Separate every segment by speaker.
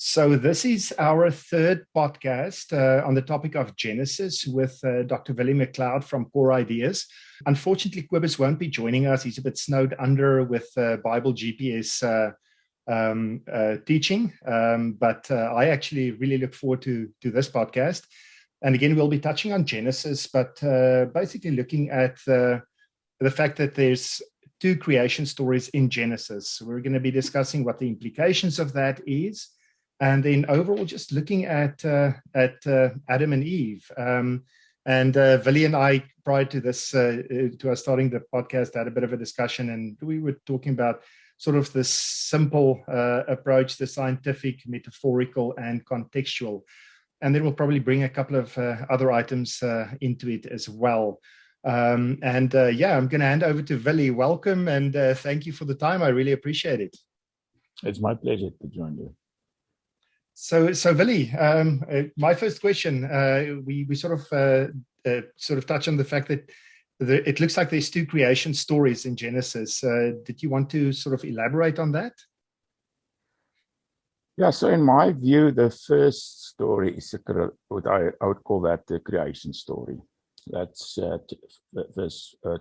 Speaker 1: So this is our third podcast on the topic of Genesis with Dr. Willie McLeod from Core Ideas. Unfortunately, Quibus won't be joining us. He's a bit snowed under with Bible GPS teaching, but I actually really look forward to this podcast. And again, we'll be touching on Genesis, but basically looking at the fact that there's two creation stories in Genesis. We're going to be discussing what the implications of that is. And then overall, just looking at Adam and Eve. Willie and I, prior to this, to us starting the podcast, had a bit of a discussion, and we were talking about sort of this simple approach, the scientific, metaphorical, and contextual. And then we'll probably bring a couple of other items into it as well. I'm going to hand over to Willie. Welcome, and thank you for the time. I really appreciate it.
Speaker 2: It's my pleasure to join you.
Speaker 1: So Willie, my first question, we sort of touch on the fact that it looks like there's two creation stories in Genesis. Did you want to sort of elaborate on that?
Speaker 2: Yeah, so in my view, the first story is what I would call that the creation story. That's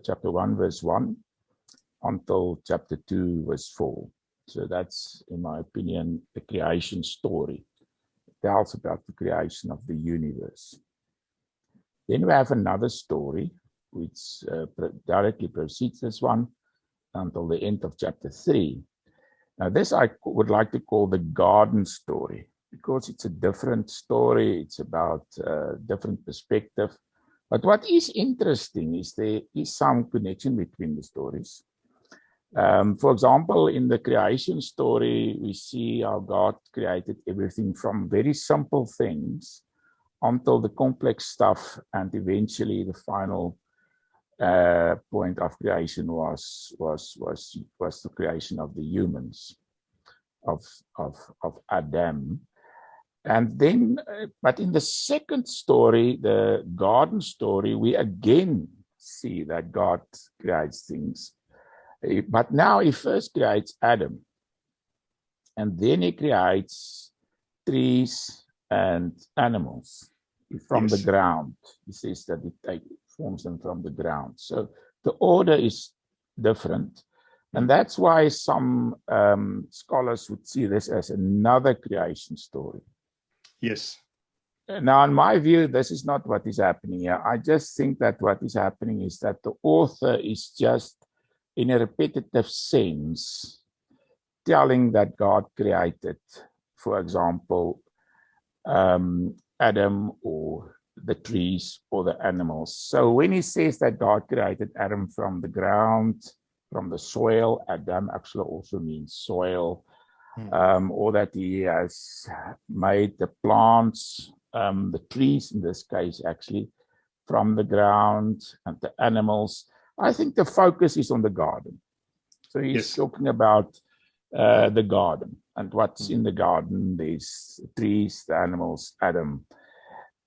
Speaker 2: chapter 1, verse 1, until chapter 2, verse 4. So that's, in my opinion, the creation story. It tells about the creation of the universe. Then we have another story, which directly precedes this one until the end of chapter 3. Now, this I would like to call the garden story, because it's a different story. It's about a different perspective. But what is interesting is there is some connection between the stories. For example, in the creation story, we see how God created everything from very simple things until the complex stuff, and eventually the final point of creation was the creation of the humans, of Adam. And then, but in the second story, the garden story, we again see that God creates things. But now he first creates Adam, and then he creates trees and animals from the ground. He says that he forms them from the ground. So the order is different. And that's why some scholars would see this as another creation story.
Speaker 1: Yes.
Speaker 2: Now, in my view, this is not what is happening here. I just think that what is happening is that the author is just, in a repetitive sense, telling that God created, for example, Adam or the trees or the animals. So when he says that God created Adam from the ground, from the soil, Adam actually also means soil, or that he has made the plants, the trees in this case actually, from the ground, and the animals. I think the focus is on the garden. So he's talking about the garden and what's in the garden. There's trees, the animals, Adam.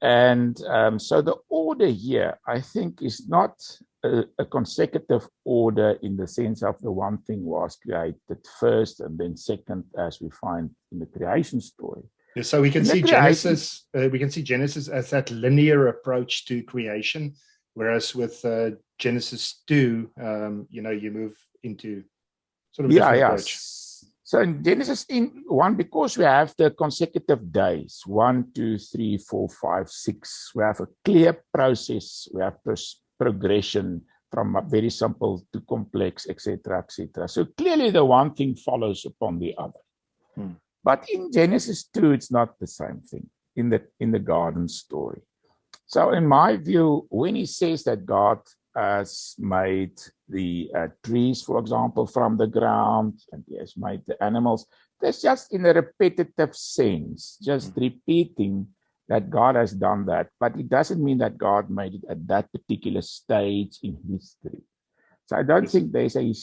Speaker 2: And so the order here, I think, is not a consecutive order in the sense of the one thing was created first and then second, as we find in the creation story.
Speaker 1: Yeah, so we can see Genesis. We can see Genesis as that linear approach to creation, whereas with Genesis 2, you move into sort of a different approach.
Speaker 2: So in Genesis 1, because we have the consecutive days, 1, 2, 3, 4, 5, 6, we have a clear process. We have progression from very simple to complex, etc., etc. So clearly the one thing follows upon the other. But in Genesis 2, it's not the same thing in the garden story. So in my view, when he says that God has made the trees, for example, from the ground, and he has made the animals, that's just in a repetitive sense, just repeating that God has done that. But it doesn't mean that God made it at that particular stage in history. So I don't think there's a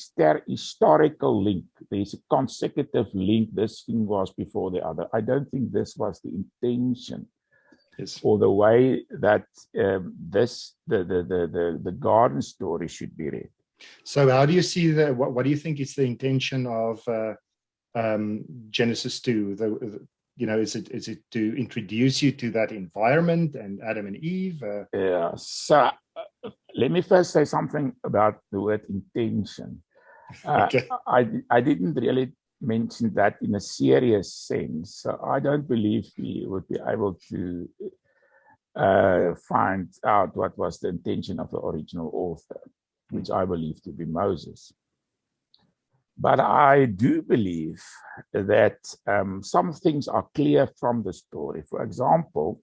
Speaker 2: historical link. There's a consecutive link. This thing was before the other. I don't think this was the intention. Or the way that the garden story should be read.
Speaker 1: So how do you see what do you think is the intention of Genesis 2? is it to introduce you to that environment and Adam and Eve?
Speaker 2: Yeah. So let me first say something about the word intention.
Speaker 1: Okay.
Speaker 2: I didn't really mention that in a serious sense. So I don't believe we would be able to find out what was the intention of the original author, which I believe to be Moses. But I do believe that some things are clear from the story. For example,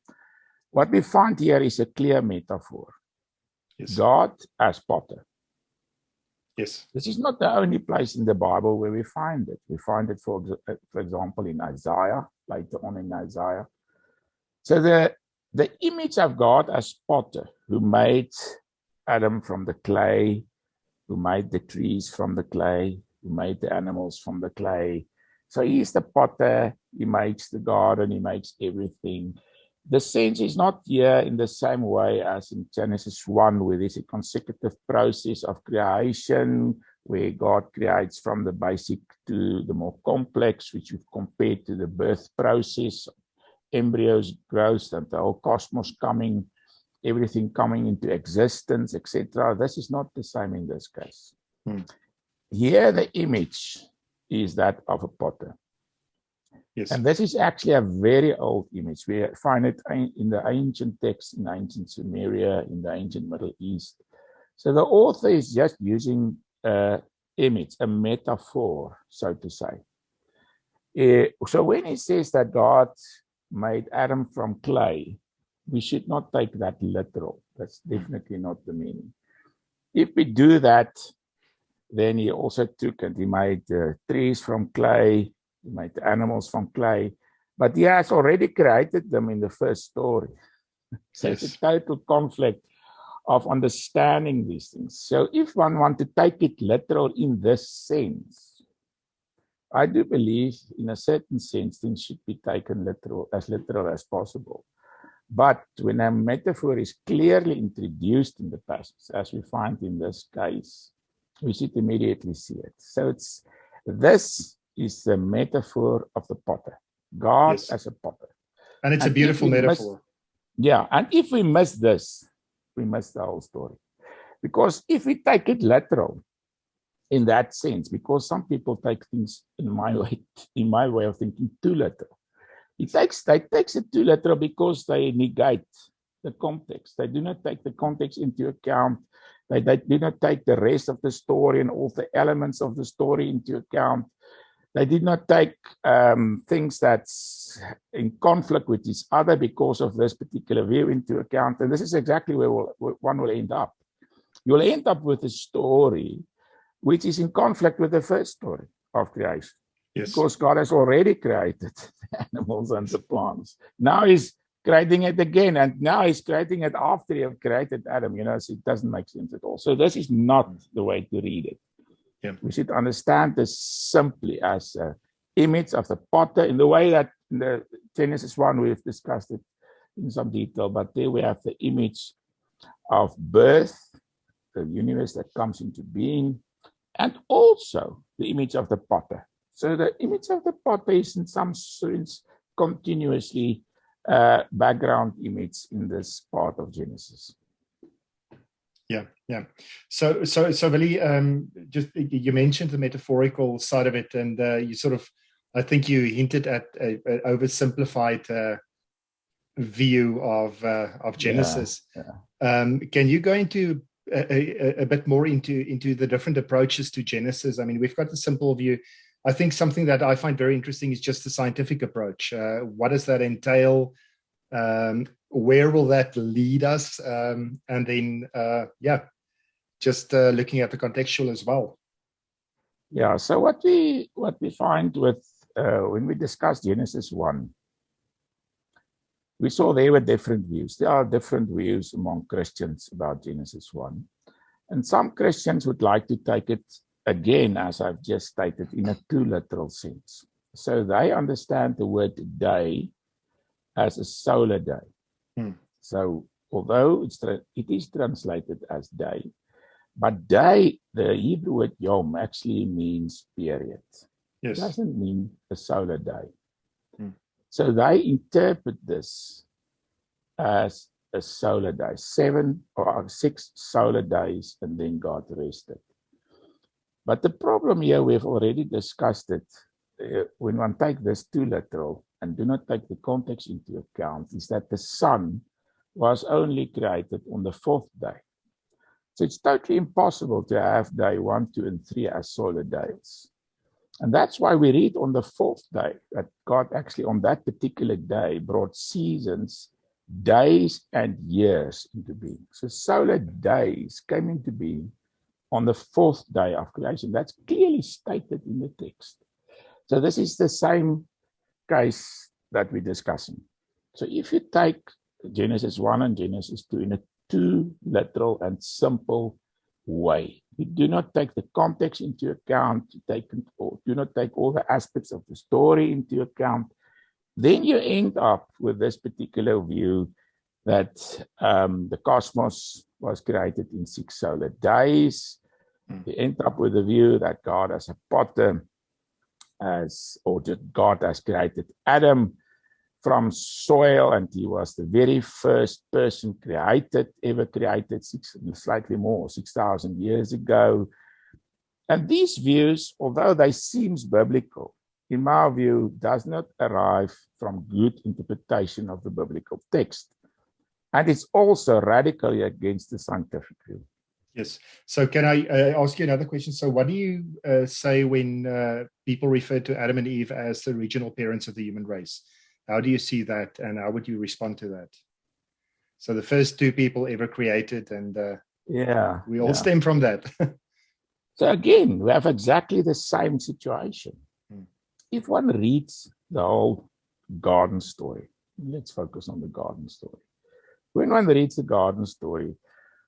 Speaker 2: what we find here is a clear metaphor.
Speaker 1: Yes.
Speaker 2: God as potter.
Speaker 1: Yes.
Speaker 2: This is not the only place in the Bible where we find it. We find it, for example, in Isaiah, later on in Isaiah. So the image of God as potter, who made Adam from the clay, who made the trees from the clay, who made the animals from the clay. So he's the potter, he makes the garden, he makes everything. The sense is not here in the same way as in Genesis 1, where there's a consecutive process of creation, where God creates from the basic to the more complex, which we've compared to the birth process, embryos, growth, and the whole cosmos coming, everything coming into existence, etc. This is not the same in this case. Here, the image is that of a potter.
Speaker 1: Yes.
Speaker 2: And this is actually a very old image. We find it in the ancient texts, in ancient Sumeria, in the ancient Middle East. So the author is just using an image, a metaphor, so to say. So when he says that God made Adam from clay, we should not take that literal. That's definitely not the meaning. If we do that, then he also took and he made trees from clay, he made the animals from clay, but he has already created them in the first story. So yes. It's a total conflict of understanding these things. So if one wants to take it literal in this sense, I do believe in a certain sense things should be taken literal as possible. But when a metaphor is clearly introduced in the passage, as we find in this case, we should immediately see it. So this is the metaphor of the potter, God yes. as a potter.
Speaker 1: And it's a beautiful metaphor.
Speaker 2: And if we miss this, we miss the whole story. Because if we take it literal in that sense, because some people take things in my way of thinking too literal. They takes it too literal because they negate the context. They do not take the context into account. They do not take the rest of the story and all the elements of the story into account. They did not take things that's in conflict with each other because of this particular view into account. And this is exactly where one will end up. You'll end up with a story which is in conflict with the first story of creation. Yes. Because God has already created the animals and the plants. Now he's creating it again, and now he's creating it after he has created Adam. So it doesn't make sense at all. So this is not the way to read it. Yeah. We should understand this simply as an image of the potter in the way that in the Genesis 1 we've discussed it in some detail, but there we have the image of birth, the universe that comes into being, and also the image of the potter. So the image of the potter is in some sense continuously background image in this part of Genesis.
Speaker 1: Yeah. So Willie, just you mentioned the metaphorical side of it, and you sort of, I think you hinted at an oversimplified view of Genesis. Yeah. Can you go into a bit more into the different approaches to Genesis? I mean, we've got the simple view. I think something that I find very interesting is just the scientific approach. What does that entail? Where will that lead us? And then, just looking at the contextual as well.
Speaker 2: Yeah. So what we find with when we discuss Genesis 1, we saw there were different views. There are different views among Christians about Genesis 1, and some Christians would like to take it again, as I've just stated, in a too literal sense. So they understand the word day as a solar day. So although it is translated as day, but day, the Hebrew word yom, actually means period. Yes. It doesn't mean a solar day. So they interpret this as a solar day, 7 or 6 solar days, and then God rested. But the problem here, we've already discussed it, when one takes this too literal and do not take the context into account, is that the sun was only created on the 4th day. So it's totally impossible to have day 1, 2, and 3 as solar days. And that's why we read on the 4th day that God actually on that particular day brought seasons, days, and years into being. So solar days came into being on the 4th day of creation. That's clearly stated in the text. So this is the same case that we're discussing. So if you take Genesis 1 and Genesis 2 in a too literal and simple way, you do not take the context into account, do not take all the aspects of the story into account, then you end up with this particular view that the cosmos was created in 6 solar days. You end up with the view that God as a potter God has created Adam from soil, and he was the very first person ever created, slightly more, 6,000 years ago. And these views, although they seem biblical, in my view, does not arrive from good interpretation of the biblical text. And it's also radically against the scientific view.
Speaker 1: Yes. So can I ask you another question? So what do you say when people refer to Adam and Eve as the original parents of the human race? How do you see that, and how would you respond to that? So the first 2 people ever created, and we all stem from that.
Speaker 2: So again, we have exactly the same situation. If one reads the whole garden story, let's focus on the garden story. When one reads the garden story,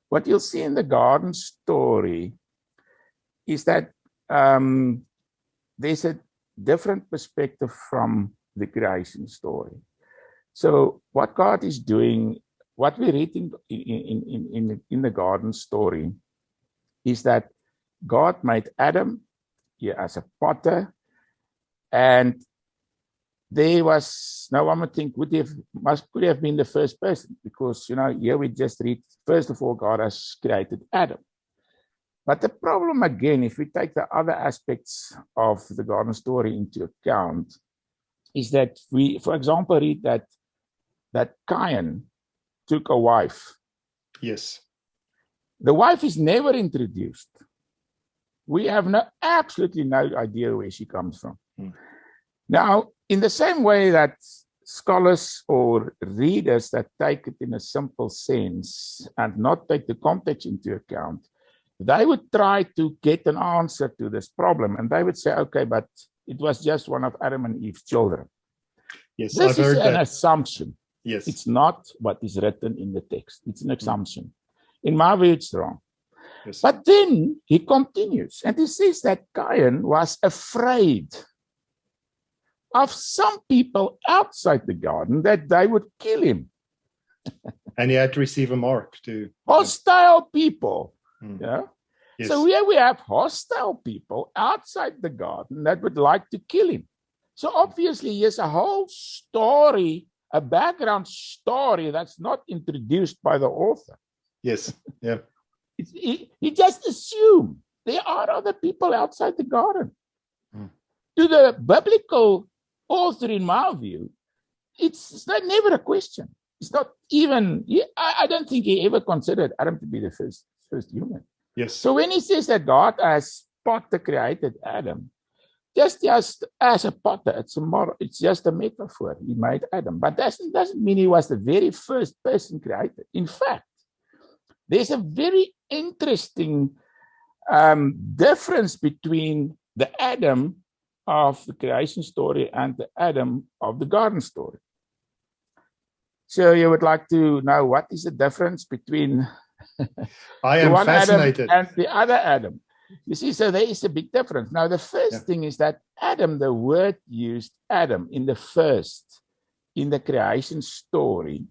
Speaker 2: what you'll see in the garden story is that there's a different perspective from the creation story. So what God is doing, what we read in the garden story, is that God made Adam here as a potter, and there was, now one would think, could have been the first person, because, here we just read, first of all, God has created Adam. But the problem, again, if we take the other aspects of the garden story into account, is that we, for example, read that Cain took a wife.
Speaker 1: Yes.
Speaker 2: The wife is never introduced. We have absolutely no idea where she comes from. Now, in the same way that scholars or readers that take it in a simple sense and not take the context into account, they would try to get an answer to this problem, and they would say, okay, but it was just one of Adam and Eve's children.
Speaker 1: Yes,
Speaker 2: this is an assumption.
Speaker 1: Yes.
Speaker 2: It's not what is written in the text. It's an assumption. In my view, it's wrong. Yes. But then he continues, and he says that Cain was afraid of some people outside the garden that they would kill him.
Speaker 1: And he had to receive a mark too.
Speaker 2: Hostile people. Yeah.
Speaker 1: Yes.
Speaker 2: So here we have hostile people outside the garden that would like to kill him. So obviously, here's a whole story, a background story that's not introduced by the author.
Speaker 1: Yes. Yeah.
Speaker 2: He just assumed there are other people outside the garden. To the biblical author, in my view, it's never a question. It's not even, I don't think he ever considered Adam to be the first human.
Speaker 1: Yes.
Speaker 2: So when he says that God as potter created Adam, just as a potter, it's just a metaphor. He made Adam. But that doesn't mean he was the very first person created. In fact, there's a very interesting difference between the Adam of the creation story and the Adam of the garden story. So you would like to know what is the difference between
Speaker 1: I am
Speaker 2: one
Speaker 1: fascinated.
Speaker 2: Adam and the other Adam. You see, so there is a big difference. Now, the first thing is that Adam, the word used Adam in the creation story,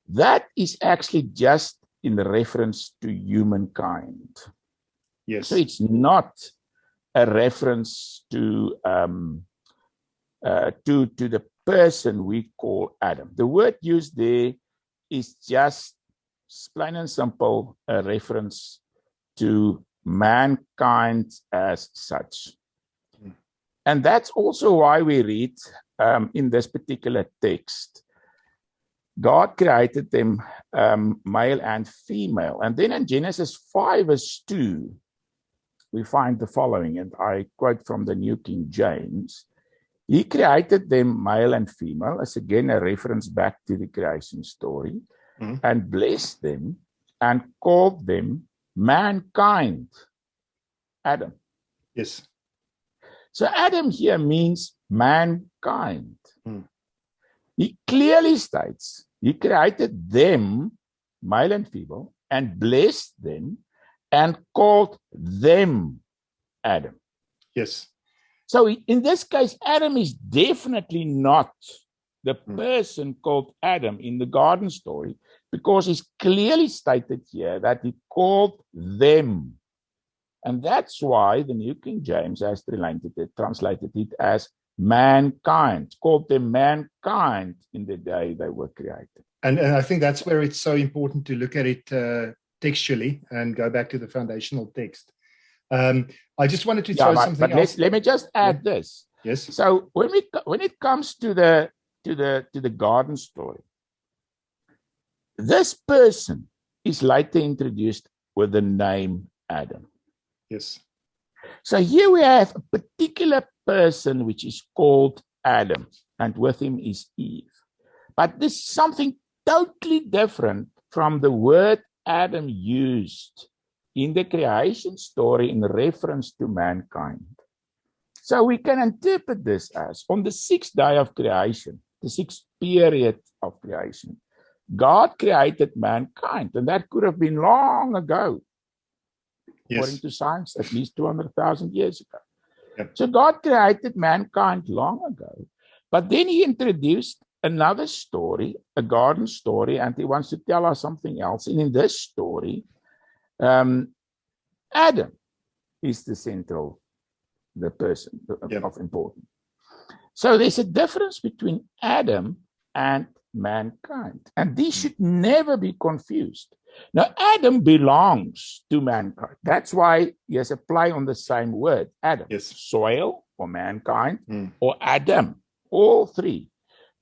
Speaker 2: that is actually just in reference to humankind.
Speaker 1: Yes.
Speaker 2: So it's not a reference to the person we call Adam. The word used there is just plain and simple a reference to mankind as such. And that's also why we read in this particular text, God created them male and female. And then in Genesis 5 verse 2, we find the following, and I quote from the New King James. He created them male and female, as again a reference back to the creation story, and blessed them and called them mankind. Adam.
Speaker 1: Yes.
Speaker 2: So Adam here means mankind. He clearly states he created them, male and female, and blessed them and called them Adam.
Speaker 1: Yes.
Speaker 2: So in this case, Adam is definitely not the person called Adam in the garden story, because it's clearly stated here that he called them. And that's why the New King James has translated it as mankind, called them mankind in the day they were created.
Speaker 1: And I think that's where it's so important to look at it textually and go back to the foundational text. I just wanted to throw something else.
Speaker 2: Let me just add this.
Speaker 1: Yes.
Speaker 2: So when it comes to the garden story, this person is later introduced with the name Adam.
Speaker 1: Yes.
Speaker 2: So here we have a particular person which is called Adam, and with him is Eve. But this is something totally different from the word Adam used in the creation story in reference to mankind. So we can interpret this as, on the sixth day of creation, the sixth period of creation, God created mankind, and that could have been long ago.
Speaker 1: Yes.
Speaker 2: According to science, at least 200,000 years ago.
Speaker 1: Yep.
Speaker 2: So God created mankind long ago, but then he introduced another story, a garden story, and he wants to tell us something else. And in this story, Adam is the person of importance. So there's a difference between Adam and mankind, and these should never be confused. Now, Adam belongs to mankind. That's why he has a play on the same word, Adam.
Speaker 1: Yes.
Speaker 2: Soil for mankind, or Adam, all three.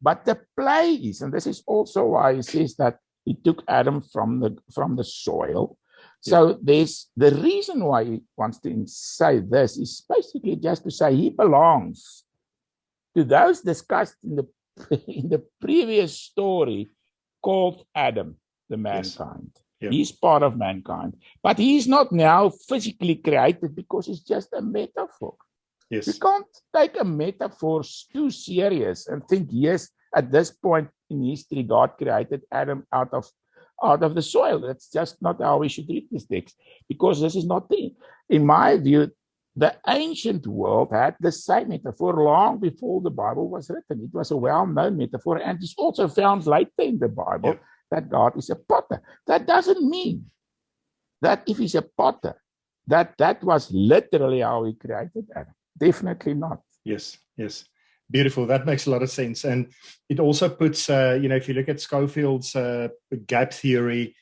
Speaker 2: But the play is, and this is also why he says that he took Adam from the soil. So there's the reason why he wants to say this is basically just to say he belongs to those discussed in the previous story called Adam, the mankind.
Speaker 1: Yes. Yeah.
Speaker 2: He's part of mankind, but he's not now physically created because it's just a metaphor.
Speaker 1: Yes.
Speaker 2: You can't take a metaphor too serious and think, yes, at this point in history, God created Adam out of the soil. That's just not how we should read this text, because this is not in my view, the ancient world had the same metaphor long before the Bible was written. It was a well-known metaphor, and it's also found later in the Bible that God is a potter. That doesn't mean that if he's a potter, that was literally how he created Adam. Definitely not.
Speaker 1: Yes, yes. Beautiful. That makes a lot of sense. And it also puts, if you look at Schofield's gap theory,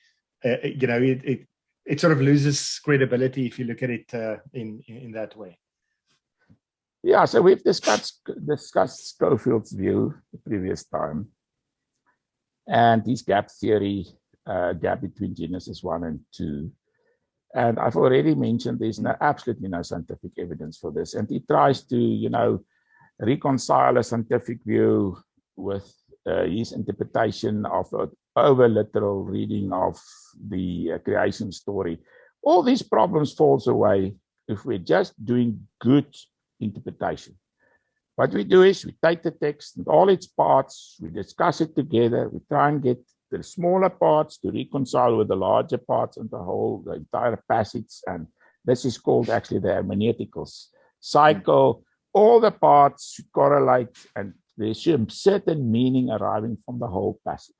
Speaker 1: it sort of loses credibility if you look at it in that way.
Speaker 2: Yeah, so we've discussed Schofield's view the previous time, and his gap theory, gap between Genesis 1 and 2. And I've already mentioned there's absolutely no scientific evidence for this. And he tries to, reconcile a scientific view with his interpretation of an over-literal reading of the creation story. All these problems falls away if we're just doing good interpretation. What we do is we take the text and all its parts, we discuss it together, we try and get the smaller parts to reconcile with the larger parts and the entire passage. And this is called actually the hermeneutical cycle. All the parts correlate and there's a certain meaning arriving from the whole passage.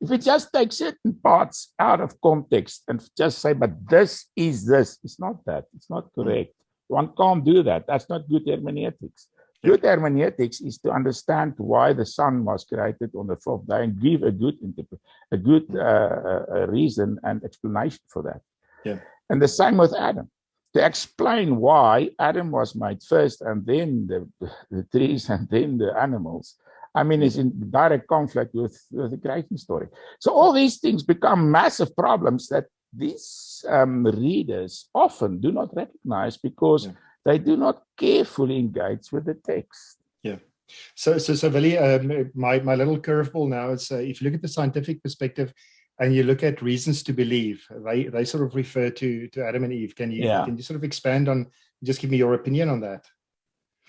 Speaker 2: If we just take certain parts out of context and just say, but this is this, it's not that, it's not correct. One can't do that. That's not good hermeneutics. Good hermeneutics is to understand why the sun was created on the fourth day and give a good reason and explanation for that.
Speaker 1: Yeah.
Speaker 2: And the same with Adam. To explain why Adam was made first and then the trees and then the animals, I mean, it's in direct conflict with the creation story. So all these things become massive problems that these readers often do not recognize because they do not carefully engage with the text.
Speaker 1: Yeah. So Willie, my little curveball now is if you look at the scientific perspective and you look at reasons to believe, they sort of refer to Adam and Eve. Can you sort of expand on, just give me your opinion on that?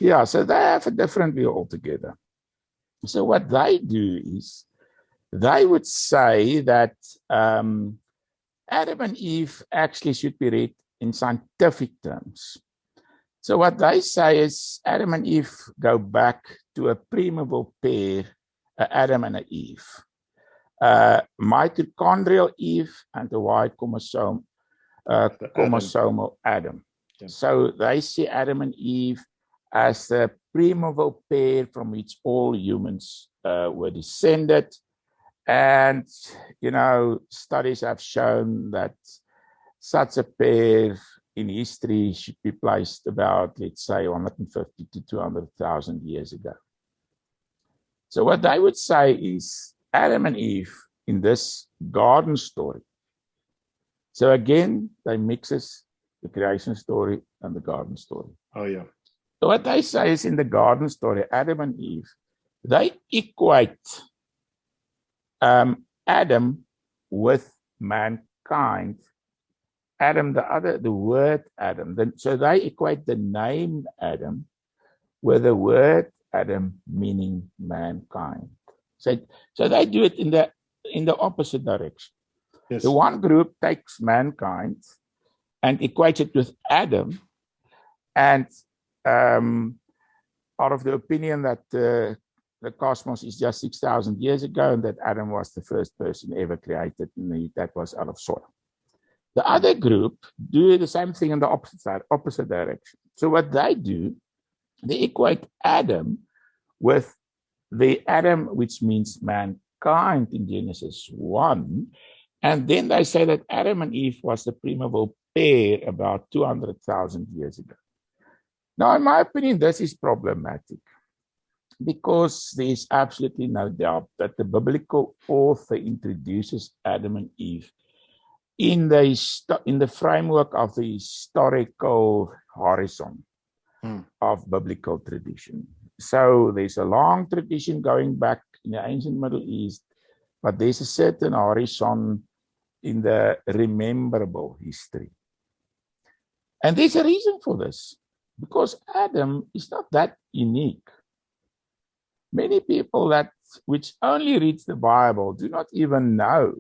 Speaker 2: Yeah, so they have a different view altogether. So what they do is they would say that Adam and Eve actually should be read in scientific terms. So what they say is Adam and Eve go back to a primeval pair, Adam and Eve. Mitochondrial Eve and the Y chromosomal Adam. Yeah. So they see Adam and Eve as the primeval pair from which all humans were descended. And, studies have shown that such a pair in history should be placed about, let's say, 150 to 200,000 years ago. So what they would say is Adam and Eve in this garden story. So again, they mixes the creation story and the garden story.
Speaker 1: Oh, yeah.
Speaker 2: So what they say is in the garden story, Adam and Eve, they equate Adam with mankind. Adam, the word Adam. So they equate the name Adam with the word Adam, meaning mankind. So they do it in the opposite direction. Yes. The one group takes mankind and equates it with Adam, and out of the opinion that the cosmos is just 6,000 years ago and that Adam was the first person ever created, and that was out of soil. The other group do the same thing in the opposite direction. So what they do, they equate Adam with the Adam, which means mankind in Genesis 1. And then they say that Adam and Eve was the primeval pair about 200,000 years ago. Now, in my opinion, this is problematic because there is absolutely no doubt that the biblical author introduces Adam and Eve in the framework of the historical horizon of biblical tradition. So there's a long tradition going back in the ancient Middle East, but there's a certain horizon in the rememberable history. And there's a reason for this, because Adam is not that unique. Many people which only reads the Bible do not even know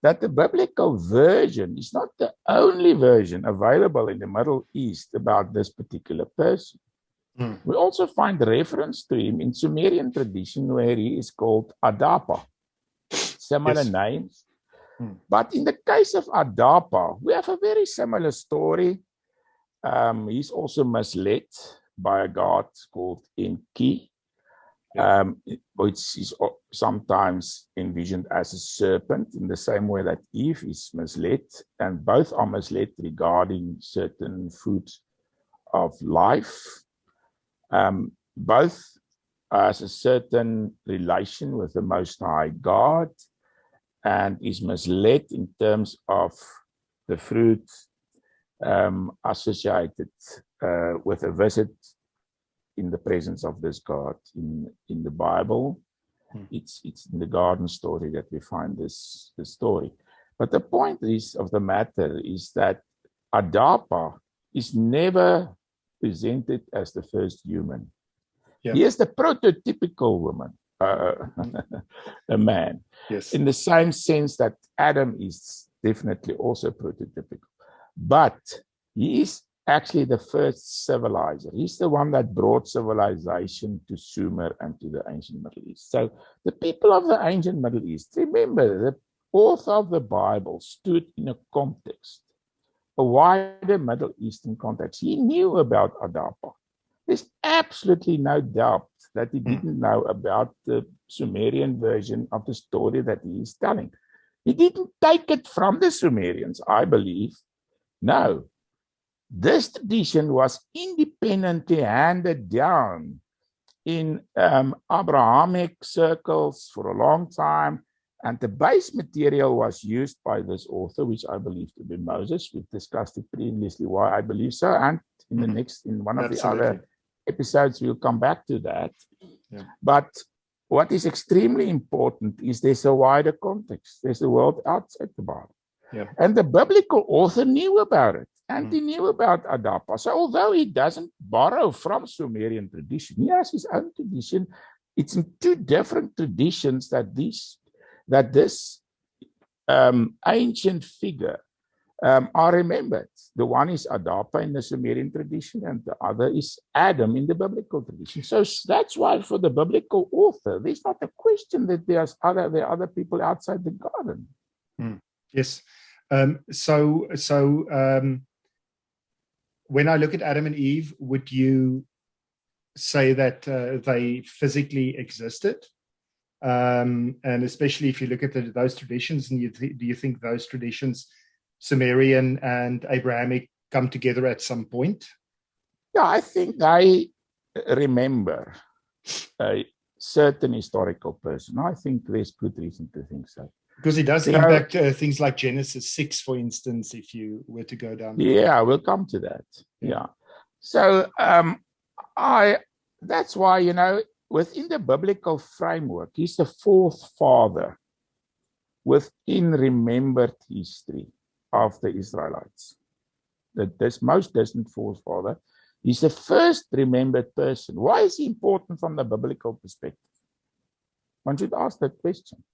Speaker 2: that the biblical version is not the only version available in the Middle East about this particular person. We also find reference to him in Sumerian tradition where he is called Adapa. Similar names. But in the case of Adapa, we have a very similar story. He's also misled by a god called Enki, which is sometimes envisioned as a serpent in the same way that Eve is misled, and both are misled regarding certain fruits of life. Both has a certain relation with the Most High God and is misled in terms of the fruit associated with a visit in the presence of this God. In the Bible, it's in the garden story that we find this story. But the point of the matter is that Adapa is never presented as the first human. He is the prototypical woman, a man. Yes. In the same sense that Adam is definitely also prototypical. But he is actually the first civilizer. He's the one that brought civilization to Sumer and to the ancient Middle East. So the people of the ancient Middle East, remember, the author of the Bible stood in a context, a wider Middle Eastern context. He knew about Adapa. There's absolutely no doubt that he didn't know about the Sumerian version of the story that he is telling. He didn't take it from the Sumerians, I believe. No. This tradition was independently handed down in Abrahamic circles for a long time, and the base material was used by this author, which I believe to be Moses. We've discussed it previously why I believe so, and in one of the other episodes we'll come back to that. Yeah. But what is extremely important is there's a wider context. There's a world outside the Bible. Yeah. And the biblical author knew about it, and he knew about Adapa. So although he doesn't borrow from Sumerian tradition, he has his own tradition. It's in two different traditions that this ancient figure are remembered. The one is Adapa in the Sumerian tradition, and the other is Adam in the biblical tradition. So that's why for the biblical author, there's not a question that there are other people outside the garden.
Speaker 1: Yes. So when I look at Adam and Eve, would you say that they physically existed? And especially if you look at those traditions, and do you think those traditions, Sumerian and Abrahamic, come together at some point?
Speaker 2: Yeah, I think I remember a certain historical person. I think there's good reason to think so.
Speaker 1: Because it does impact things like Genesis 6, for instance, if you were to go down.
Speaker 2: Yeah, we'll come to that. Yeah. So that's why, within the biblical framework, he's the fourth father within remembered history of the Israelites. This most distant fourth father. He's the first remembered person. Why is he important from the biblical perspective? One should ask that question.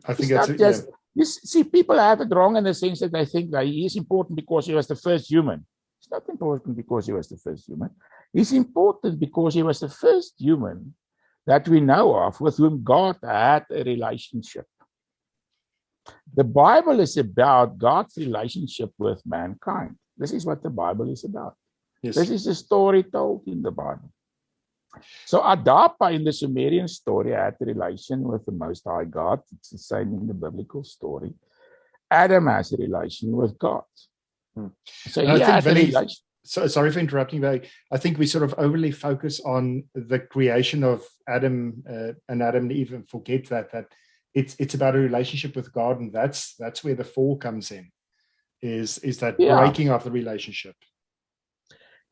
Speaker 1: I think that's just.
Speaker 2: You see, people have it wrong in the sense that they think that he is important because he was the first human. It's not important because he was the first human. He's important because he was the first human that we know of with whom God had a relationship. The Bible is about God's relationship with mankind. This is what the Bible is about. Yes. This is a story told in the Bible. So Adapa in the Sumerian story had a relation with the Most High God. It's the same in the biblical story. Adam has a relation with God. So he had a relation.
Speaker 1: So, sorry for interrupting, but I think we sort of overly focus on the creation of Adam and Adam and Eve and forget that it's about a relationship with God, and that's where the fall comes in, is that breaking of the relationship.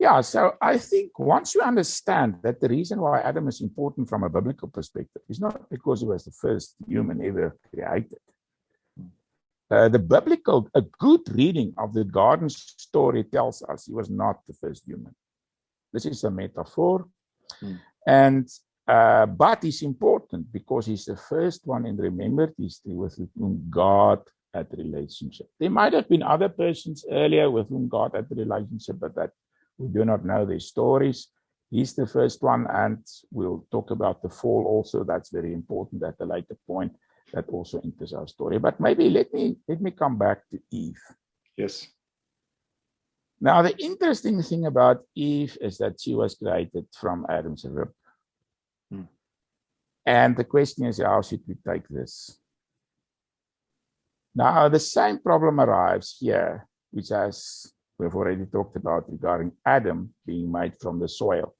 Speaker 2: Yeah, so I think once you understand that the reason why Adam is important from a biblical perspective is not because he was the first human ever created. A good reading of the garden story tells us he was not the first human. This is a metaphor, but he's important because he's the first one in remembered history with whom God had a relationship. There might have been other persons earlier with whom God had a relationship, but that we do not know their stories. He's the first one, and we'll talk about the fall also. That's very important at a later point. That also enters our story. But maybe let me come back to Eve.
Speaker 1: Yes.
Speaker 2: Now, the interesting thing about Eve is that she was created from Adam's rib. And the question is, how should we take this? Now, the same problem arrives here, which we've already talked about regarding Adam being made from the soil.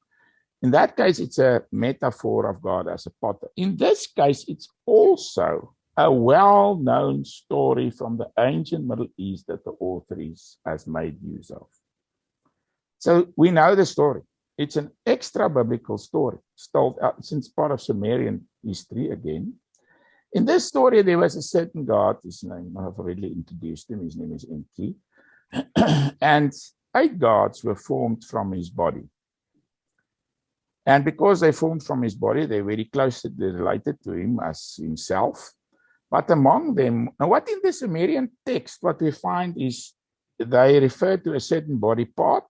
Speaker 2: In that case, it's a metaphor of God as a potter. In this case, it's also a well-known story from the ancient Middle East that the author has made use of. So we know the story. It's an extra biblical story. It's told since part of Sumerian history again. In this story, there was a certain god. His name, I have already introduced him. His name is Enki. And 8 gods were formed from his body. And because they formed from his body, they're very closely related to him as himself. But among them, now what in the Sumerian text, what we find is they refer to a certain body part,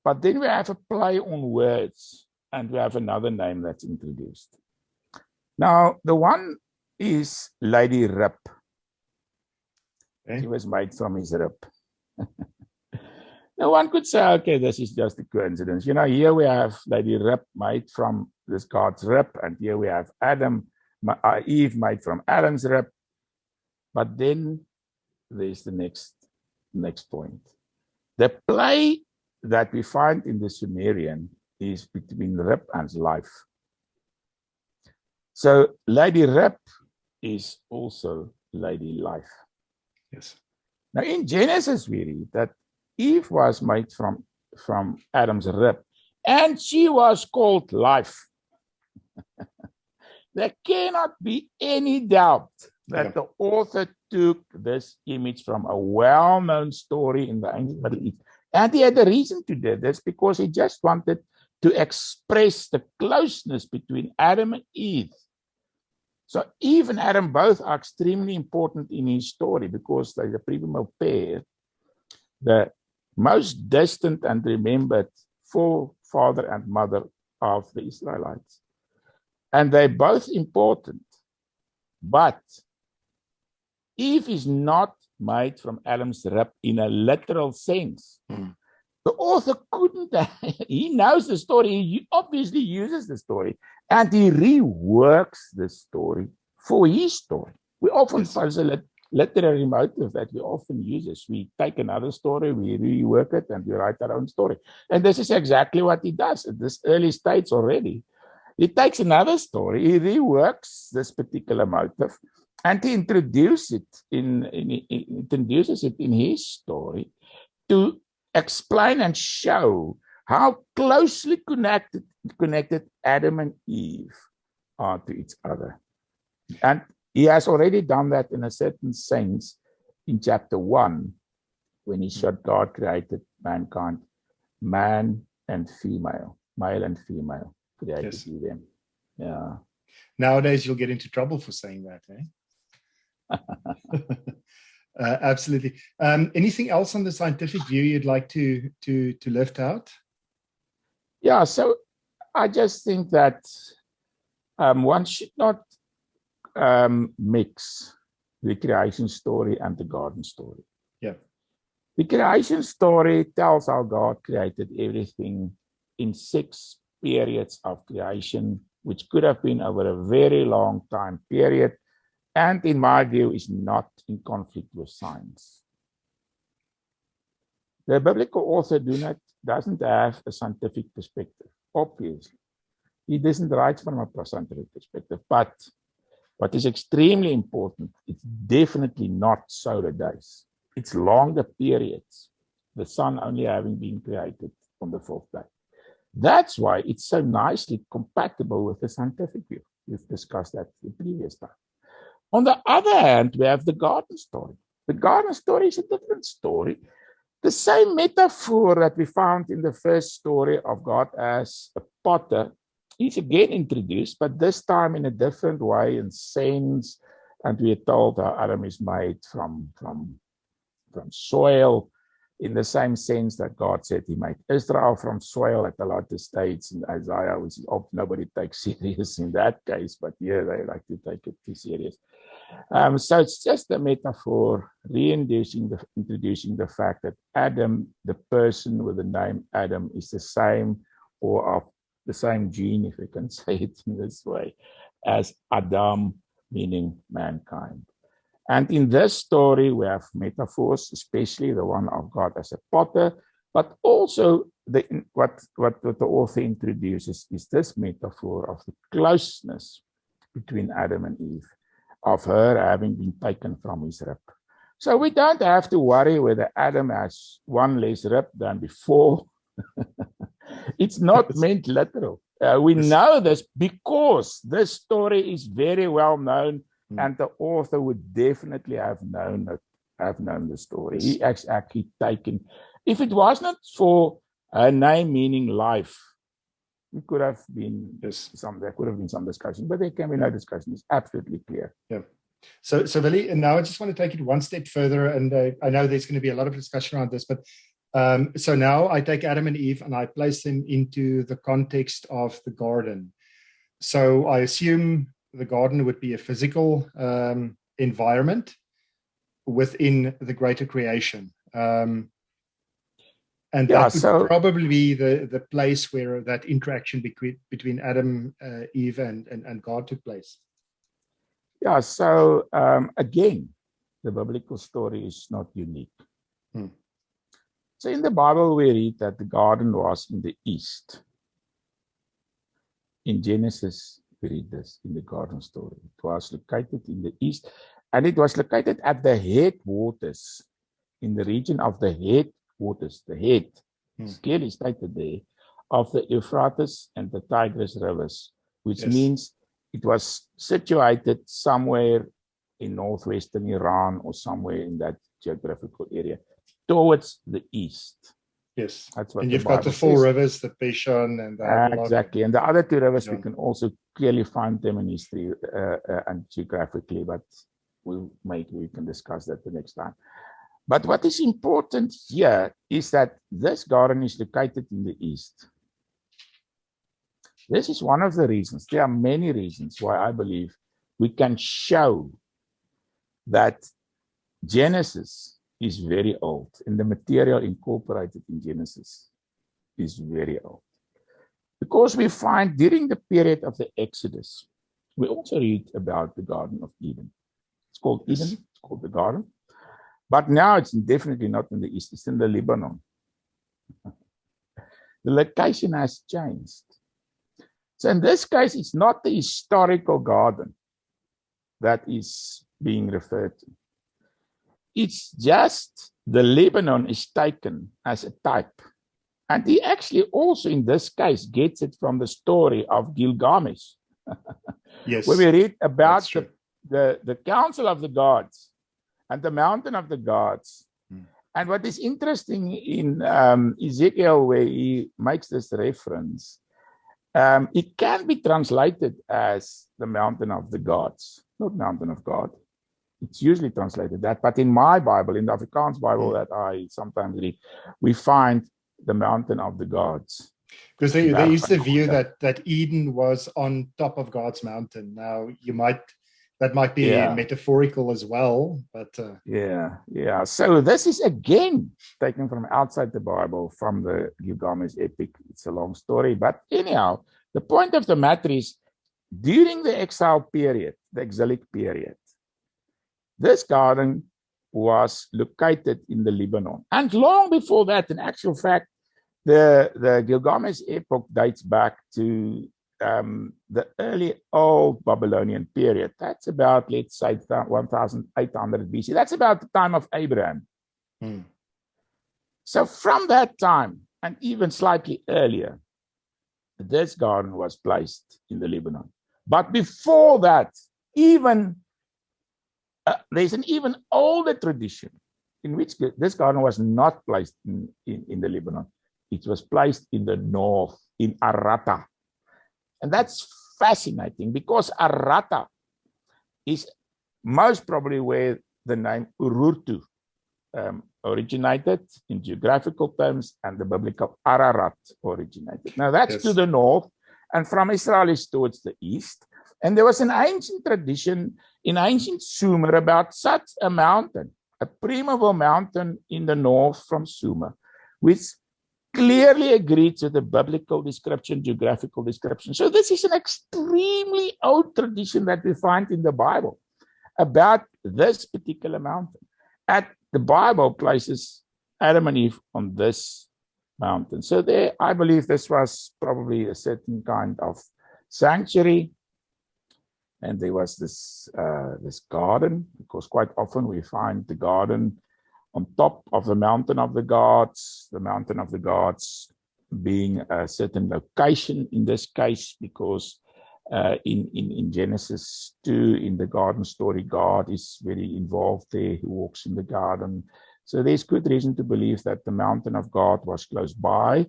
Speaker 2: but then we have a play on words, and we have another name that's introduced. Now, the one is Lady Rib. She was made from his rib. Now one could say, okay, this is just a coincidence. Here we have Lady Rib made from this God's rib, and here we have Eve made from Adam's rib. But then there's the next point. The play that we find in the Sumerian is between Rib and life. So Lady Rib is also Lady Life.
Speaker 1: Yes.
Speaker 2: Now in Genesis we read that Eve was made from Adam's rib, and she was called Life. There cannot be any doubt that the author took this image from a well-known story in the ancient Middle East. And he had a reason to do this, because he just wanted to express the closeness between Adam and Eve. So Eve and Adam both are extremely important in his story, because they're the primeval pair, the most distant and remembered forefather and mother of the Israelites. And they're both important. But Eve is not made from Adam's rib in a literal sense. The author couldn't, he knows the story, he obviously uses the story, and he reworks the story for his story. We often find a literary motive that we often use is we take another story, we rework it, and we write our own story. And this is exactly what he does at this early stage already. He takes another story, he reworks this particular motive, and he introduces it in his story to explain and show how closely connected Adam and Eve are to each other. And he has already done that in a certain sense in chapter 1, when he showed God created mankind, man and female, male and female, created them. Yeah.
Speaker 1: Nowadays, you'll get into trouble for saying that, eh? Absolutely. Anything else on the scientific view you'd like to lift out?
Speaker 2: Yeah, so I just think that one should not mix the creation story and the garden story.
Speaker 1: Yeah.
Speaker 2: The creation story tells how God created everything in 6 periods of creation, which could have been over a very long time period, and in my view is not in conflict with science. The biblical author doesn't have a scientific perspective, obviously. He doesn't write from a scientific perspective, but what is extremely important, it's definitely not solar days. It's longer periods, the sun only having been created on the 4th day. That's why it's so nicely compatible with the scientific view. We've discussed that the previous time. On the other hand, we have the garden story. The garden story is a different story. The same metaphor that we found in the first story of God as a potter is again introduced, but this time in a different way and sense. And we are told how Adam is made from soil, in the same sense that God said he made Israel from soil at a later stage in Isaiah, which nobody takes serious in that case, but here they like to take it too serious. So it's just a metaphor introducing the fact that Adam, the person with the name Adam, is the same, or of the same gene, if we can say it in this way, as Adam, meaning mankind. And in this story, we have metaphors, especially the one of God as a potter, but also what the author introduces is this metaphor of the closeness between Adam and Eve, of her having been taken from his rib. So we don't have to worry whether Adam has one less rib than before. It's not meant literal. We know this because this story is very well known, and the author would definitely have known the story. He has actually taken. If it was not for her name meaning life, it could have been there could have been some discussion, but there can be no discussion. It's absolutely clear.
Speaker 1: Yeah. So Willie, and now I just want to take it one step further, and I know there's going to be a lot of discussion around this, but so now I take Adam and Eve and I place them into the context of the garden. So I assume the garden would be a physical environment within the greater creation. And
Speaker 2: Yeah,
Speaker 1: that would
Speaker 2: so
Speaker 1: probably be the place where that interaction between Adam, Eve, and God took place.
Speaker 2: again, the biblical story is not unique.
Speaker 1: Hmm.
Speaker 2: So in the Bible, we read that the garden was in the east. In Genesis, we read this in the garden story. It was located in the east, and it was located at the headwaters, in the region of the headwaters, the head, it's clearly stated there, of the Euphrates and the Tigris rivers, which means it was situated somewhere in northwestern Iran or somewhere in that geographical area, towards the east.
Speaker 1: Yes.
Speaker 2: That's what
Speaker 1: and
Speaker 2: the
Speaker 1: you've
Speaker 2: Bible
Speaker 1: got the four
Speaker 2: says.
Speaker 1: rivers, the Pishon and the Havilah.
Speaker 2: Exactly. And the other two rivers, we can also clearly find them in history and geographically, but we can discuss that the next time. But what is important here is that this garden is located in the east. This is one of the reasons. There are many reasons why I believe we can show that Genesis is very old, and the material incorporated in Genesis is very old. Because we find during the period of the Exodus, we also read about the Garden of Eden. It's called Eden, it's called the garden. But now it's definitely not in the east, it's in the Lebanon. The location has changed. So in this case, it's not the historical garden that is being referred to. It's just the Lebanon is taken as a type. And he actually also, in this case, gets it from the story of Gilgamesh.
Speaker 1: Yes.
Speaker 2: Where we read about the council of the gods and the mountain of the gods. And what is interesting in Ezekiel, where he makes this reference, it can be translated as the mountain of the gods, not mountain of God. It's usually translated that. But in my Bible, in the Afrikaans Bible that I sometimes read, we find the mountain of the gods.
Speaker 1: Because there is the view that Eden was on top of God's mountain. Now, that might be metaphorical as well, but
Speaker 2: So this is again taken from outside the Bible, from the Gilgamesh epic. It's a long story, but anyhow, the point of the matter is, during the exile period, the exilic period, this garden was located in the Lebanon. And long before that, in actual fact, the Gilgamesh epoch dates back to the early old Babylonian period. That's about, let's say, 1800 BC. That's about the time of Abraham. So from that time, and even slightly earlier, this garden was placed in the Lebanon. But before that, there's an even older tradition in which this garden was not placed in the Lebanon. It was placed in the north, in Arata. And that's fascinating, because Arata is most probably where the name Urartu originated in geographical terms, and the biblical Ararat originated. Now that's to the north, and from Israel is towards the east. And there was an ancient tradition in ancient Sumer about such a mountain, a primeval mountain in the north from Sumer, which clearly agreed to the biblical description, geographical description. So this is an extremely old tradition that we find in the Bible about this particular mountain. And the Bible places Adam and Eve on this mountain. So there, I believe this was probably a certain kind of sanctuary. And there was this garden, because quite often we find the garden on top of the mountain of the gods being a certain location in this case, because in Genesis 2, in the garden story, God is very involved there. He walks in the garden. So there's good reason to believe that the mountain of God was close by.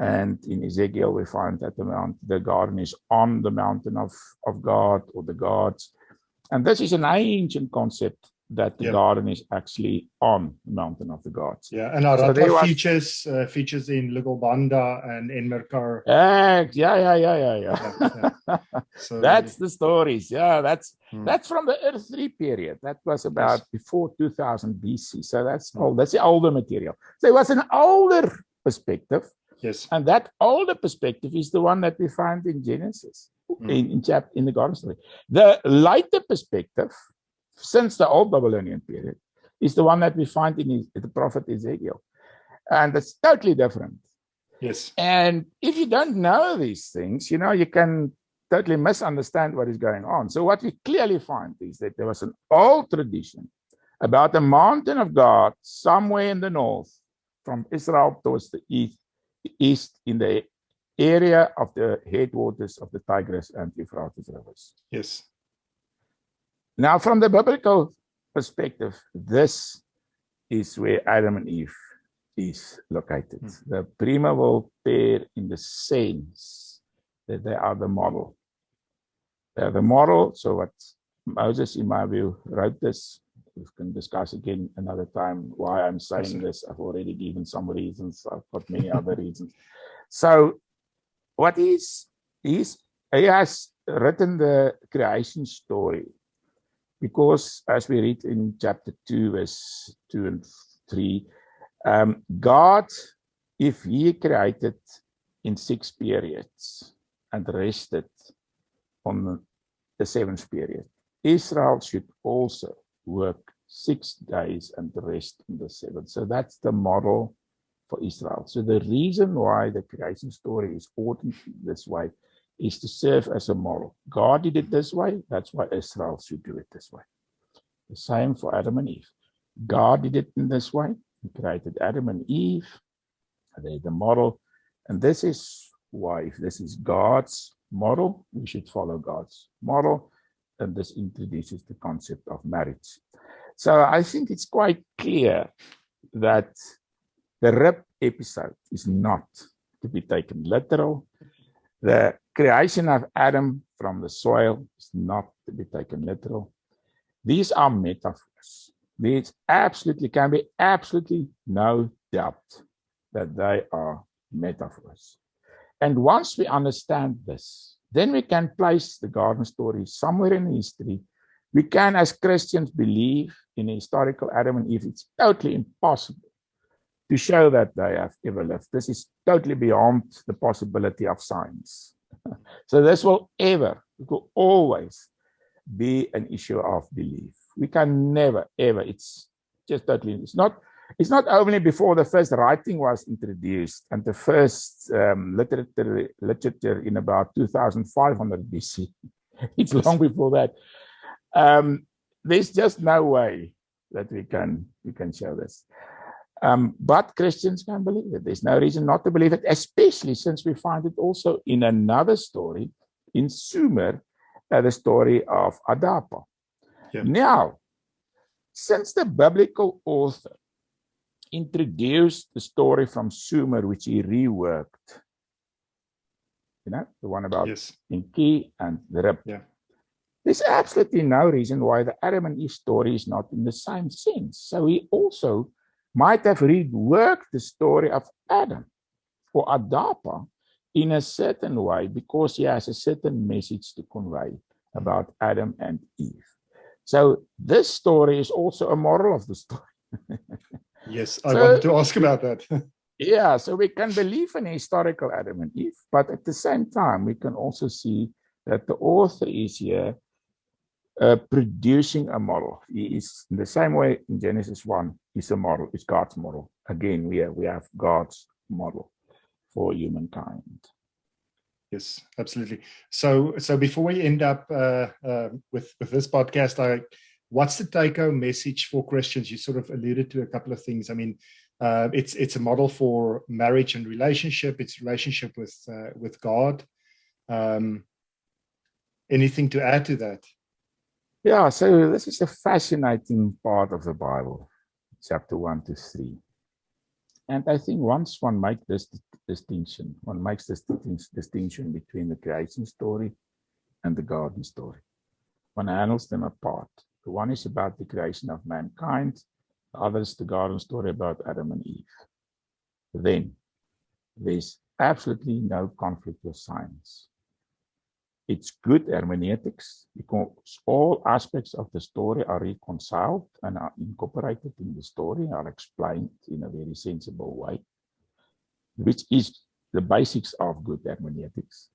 Speaker 2: And in Ezekiel, we find that the garden is on the mountain of God, or the gods. And this is an ancient concept, that the garden is actually on the mountain of the gods.
Speaker 1: Yeah, and Arata features in Lugolbanda and Enmerkar.
Speaker 2: So that's the stories. Yeah, that's from the Earth 3 period. That was about before 2000 BC. So that's old. That's the older material. So it was an older perspective.
Speaker 1: Yes.
Speaker 2: And that older perspective is the one that we find in Genesis, in the garden story. The later perspective, since the old Babylonian period, is the one that we find in the prophet Ezekiel. And it's totally different.
Speaker 1: Yes.
Speaker 2: And if you don't know these things, you can totally misunderstand what is going on. So what we clearly find is that there was an old tradition about a mountain of God somewhere in the north, from Israel towards the east in the area of the headwaters of the Tigris and Euphrates rivers.
Speaker 1: Yes.
Speaker 2: Now, from the biblical perspective, this is where Adam and Eve is located. The primeval pair, in the sense that they are the model. They are the model. So what Moses, in my view, wrote this. We can discuss again another time why I'm saying this. I've already given some reasons. I've got many other reasons. So what he has written the creation story, because as we read in chapter 2, verse 2 and 3, God, if he created in 6 periods and rested on the 7th period, Israel should also work 6 days and rest on the 7th. So that's the model for Israel. So the reason why the creation story is ordered this way is to serve as a model. God did it this way, that's why Israel should do it this way. The same for Adam and Eve. God did it in this way. He created Adam and Eve. They're the model. And this is why, if this is God's model, we should follow God's model. And this introduces the concept of marriage. So I think it's quite clear that the rib episode is not to be taken literal. The creation of Adam from the soil is not to be taken literal. These are metaphors. There can be absolutely no doubt that they are metaphors. And once we understand this, then we can place the garden story somewhere in history. We can, as Christians, believe in a historical Adam and Eve. It's totally impossible to show that they have ever lived. This is totally beyond the possibility of science. So this will always be an issue of belief. We can never, ever, it's not only before the first writing was introduced and the first literature in about 2500 BC. It's long before that. There's just no way that we can show this. But Christians can believe it. There's no reason not to believe it, especially since we find it also in another story, in Sumer, the story of Adapa. Yeah. Now, since the biblical author introduced the story from Sumer, which he reworked, the one about Enki and the rib. Yeah. There's absolutely no reason why the Adam and Eve story is not in the same sense. So he also might have reworked the story of Adam or Adapa in a certain way because he has a certain message to convey about Adam and Eve. So this story is also a moral of the story.
Speaker 1: Yes, I wanted to ask about that.
Speaker 2: Yeah, so we can believe in a historical Adam and Eve, but at the same time, we can also see that the author is here producing a model. He is, in the same way in Genesis 1, is a model, it's God's model. Again, we have God's model for humankind.
Speaker 1: Yes, absolutely. So before we end up with this podcast, what's the take-home message for Christians? You sort of alluded to a couple of things. I mean, it's a model for marriage and relationship. It's relationship with God. Anything to add to that?
Speaker 2: Yeah, so this is a fascinating part of the Bible, chapter 1 to 3. And I think once one makes this distinction, between the creation story and the garden story. One handles them apart. The one is about the creation of mankind, the other is the garden story about Adam and Eve. Then there's absolutely no conflict with science. It's good hermeneutics because all aspects of the story are reconciled and are incorporated in the story, are explained in a very sensible way. which is the basics of good hermeneutics.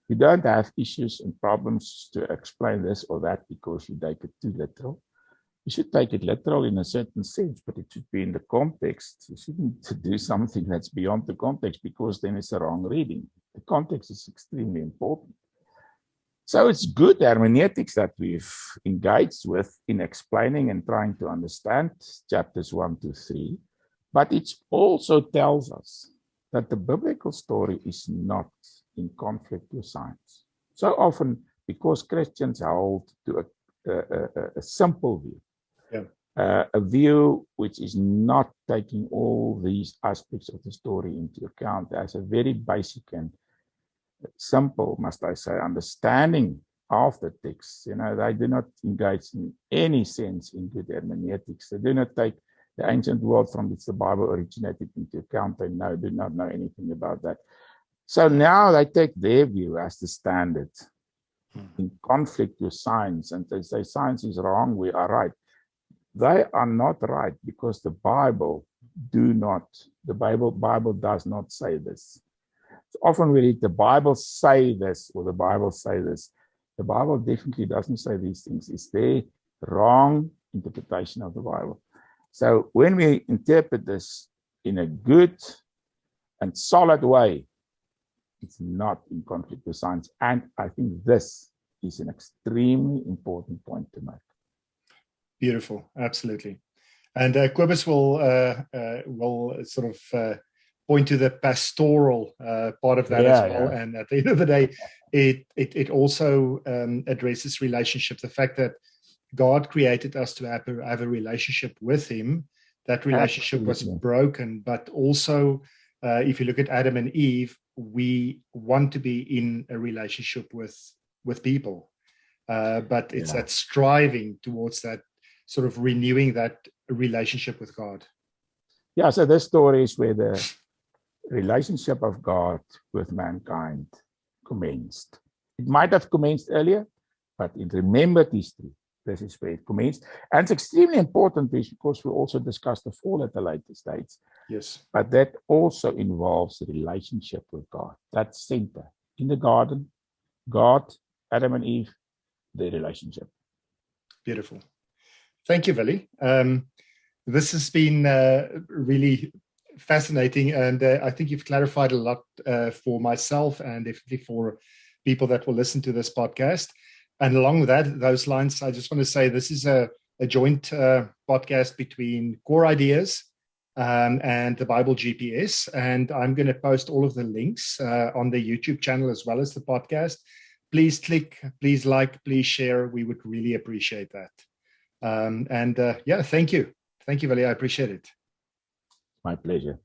Speaker 2: You don't have issues and problems to explain this or that because you take it too literal. You should take it literal in a certain sense, but it should be in the context. You shouldn't do something that's beyond the context because then it's a wrong reading. The context is extremely important. So it's good hermeneutics that we've engaged with in explaining and trying to understand chapters 1 to 3, but it also tells us that the biblical story is not in conflict with science. So often, because Christians hold to a simple view, a view which is not taking all these aspects of the story into account as a very basic and simple, must I say, understanding of the text. They do not engage in any sense in good hermeneutics. They do not take the ancient world from which the Bible originated into account. They do not know anything about that. So now they take their view as the standard in conflict with science, and they say science is wrong, we are right. They are not right because the Bible does not say this. Often we read the Bible say this or the Bible say this. The Bible definitely doesn't say these things. It's their wrong interpretation of the Bible. So when we interpret this in a good and solid way, it's not in conflict with science. And I think this is an extremely important point to make.
Speaker 1: Beautiful, absolutely. And Kobus will sort of point to the pastoral part of that as well. Yeah. And at the end of the day, it also addresses relationship. The fact that God created us to have a relationship with Him. That relationship was broken, but also if you look at Adam and Eve, we want to be in a relationship with people, but it's that striving towards that sort of renewing that relationship with God.
Speaker 2: Yeah, so this story is where the relationship of God with mankind commenced. It might have commenced earlier, but in remembered history, this is where it commenced. And it's extremely important because we also discussed the fall at the later stage.
Speaker 1: Yes.
Speaker 2: But that also involves the relationship with God. That's center. In the garden, God, Adam and Eve, their relationship.
Speaker 1: Beautiful. Thank you, Willie. This has been really fascinating, and I think you've clarified a lot for myself and definitely for people that will listen to this podcast. And along those lines, I just want to say this is a joint podcast between Core Ideas and the Bible GPS, and I'm going to post all of the links on the YouTube channel as well as the podcast. Please click, please like, please share. We would really appreciate that. Thank you. Thank you, Willie. I appreciate it.
Speaker 2: My pleasure.